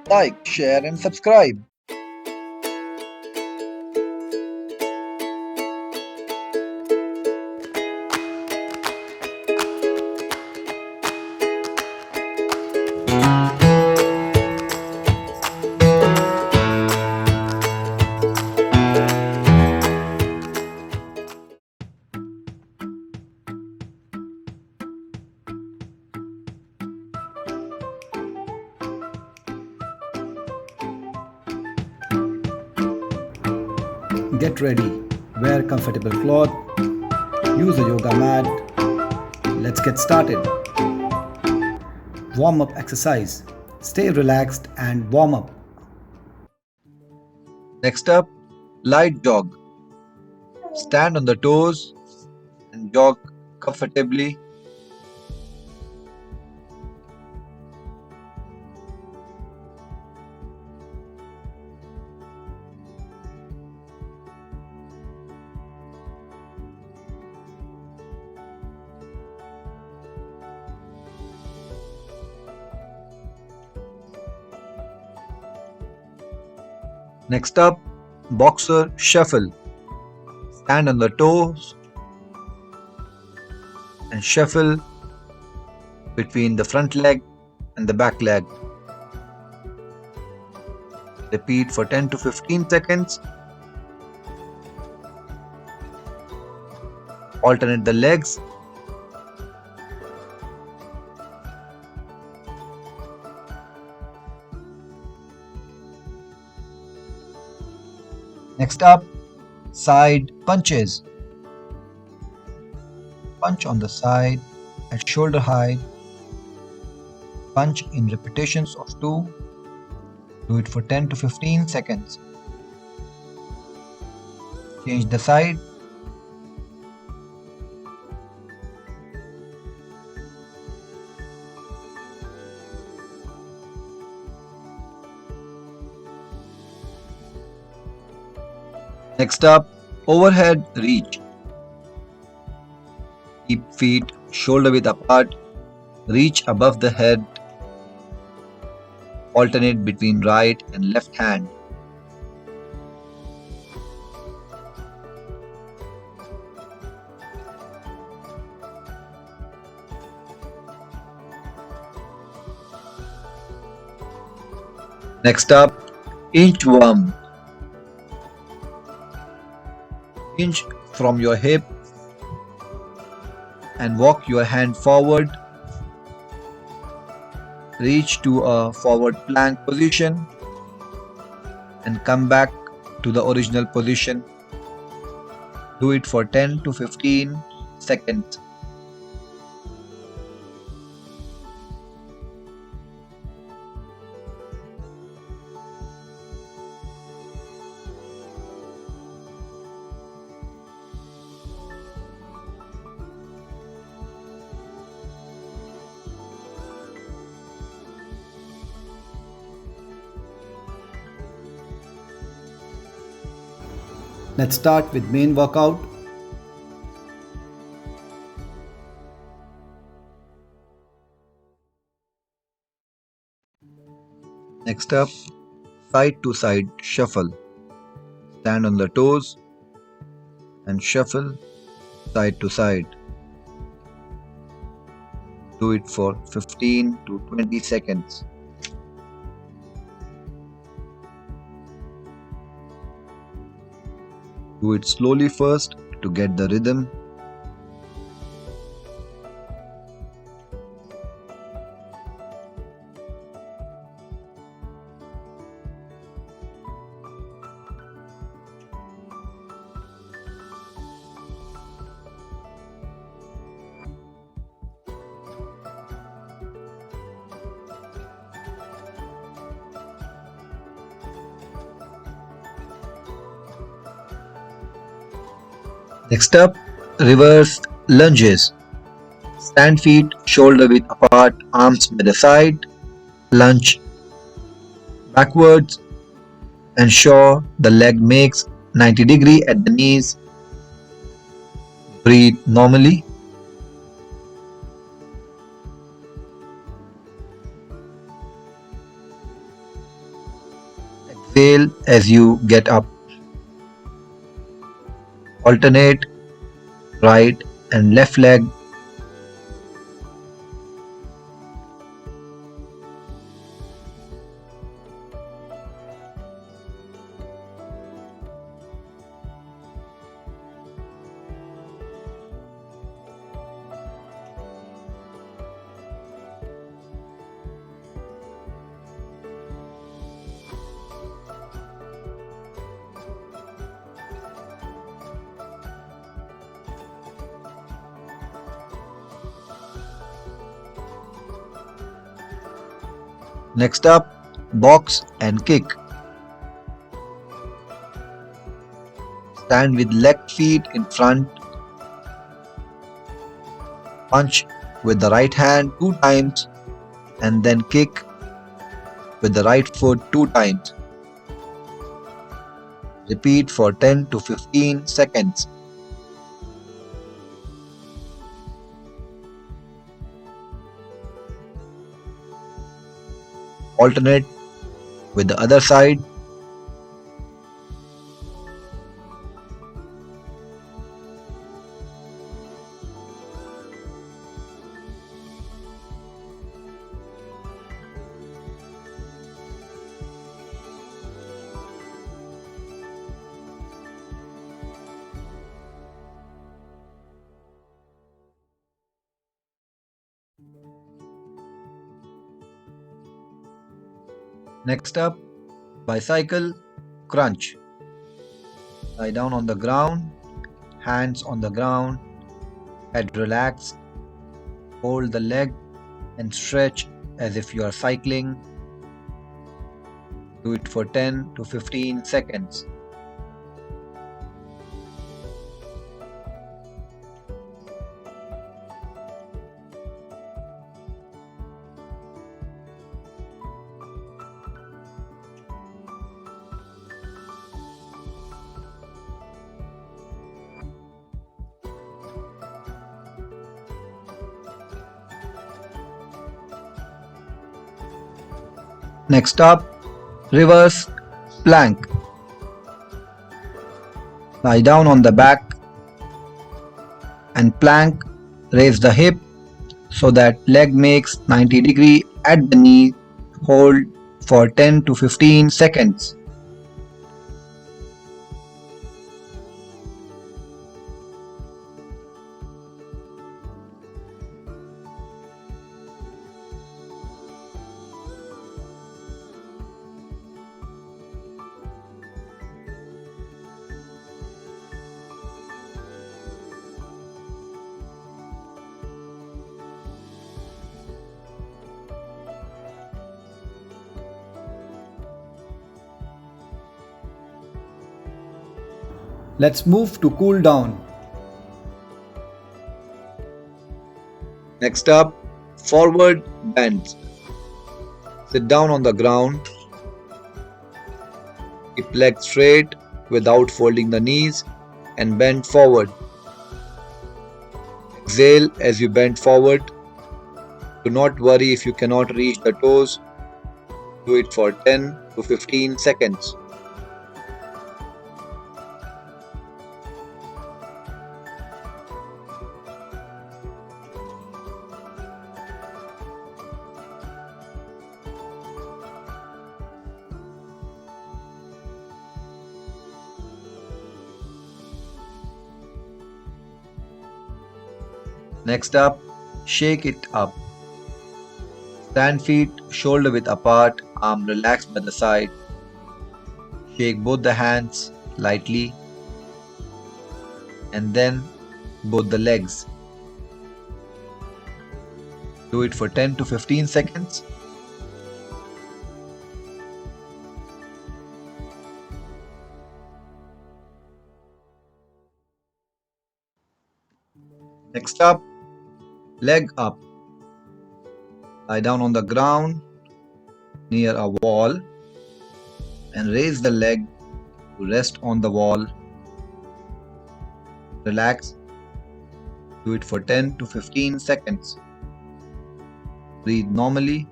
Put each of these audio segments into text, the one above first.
Like, share, and subscribe. Get ready, wear comfortable cloth, use a yoga mat. Let's get started. Warm up exercise. Stay relaxed and warm up. Next up, light jog. Stand on the toes and jog comfortably. Next up, boxer shuffle. Stand on the toes and shuffle between the front leg and the back leg. Repeat for 10 to 15 seconds. Alternate the legs. Next up, side punches. Punch on the side at shoulder height. Punch in repetitions of 2. Do it for 10 to 15 seconds. Change the side. Next up, overhead reach. Keep feet shoulder width apart. Reach above the head. Alternate between right and left hand. Next up, inchworm. Inch from your hip and walk your hand forward. Reach to a forward plank position and come back to the original position. Do it for 10 to 15 seconds. Let's start with main workout. Next up, side to side shuffle. Stand on the toes and shuffle side to side. Do it for 15 to 20 seconds. Do it slowly first to get the rhythm. Next up, reverse lunges. Stand feet shoulder width apart, arms by the side. Lunge backwards. Ensure the leg makes 90-degree at the knees. Breathe normally. Exhale as you get up. Alternate right and left leg. Next up, box and kick. Stand with left feet in front. Punch with the right hand 2 times and then kick with the right foot 2 times. Repeat for 10 to 15 seconds. Alternate with the other side. Next up, bicycle crunch. Lie down on the ground, hands on the ground, head relaxed. Hold the leg and stretch as if you are cycling. Do it for 10 to 15 seconds. Next up, reverse plank. Lie down on the back and plank. Raise the hip so that leg makes 90-degree at the knee. Hold for 10 to 15 seconds. Let's move to cool down. Next up, forward bends. Sit down on the ground. Keep legs straight without folding the knees and bend forward. Exhale as you bend forward. Do not worry if you cannot reach the toes. Do it for 10 to 15 seconds. Next up, shake it up. Stand feet shoulder width apart, arm relaxed by the side. Shake both the hands lightly and then both the legs. Do it for 10 to 15 seconds. Next up, leg up. Lie down on the ground near a wall and raise the leg to rest on the wall. Relax. Do it for 10 to 15 seconds. Breathe normally.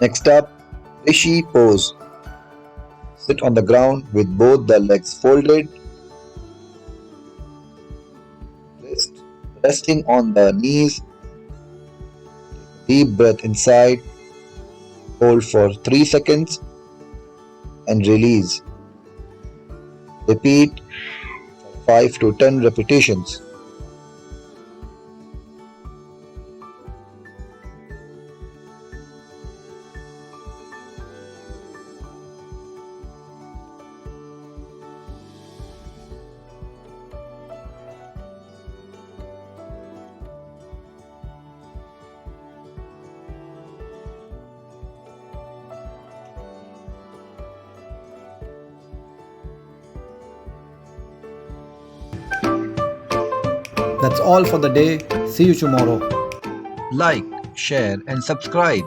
Next up, Rishi pose. Sit on the ground with both the legs folded, wrist resting on the knees. Deep breath inside, hold for 3 seconds and release. Repeat 5 to 10 repetitions. That's all for the day. See you tomorrow. Like, share, and subscribe.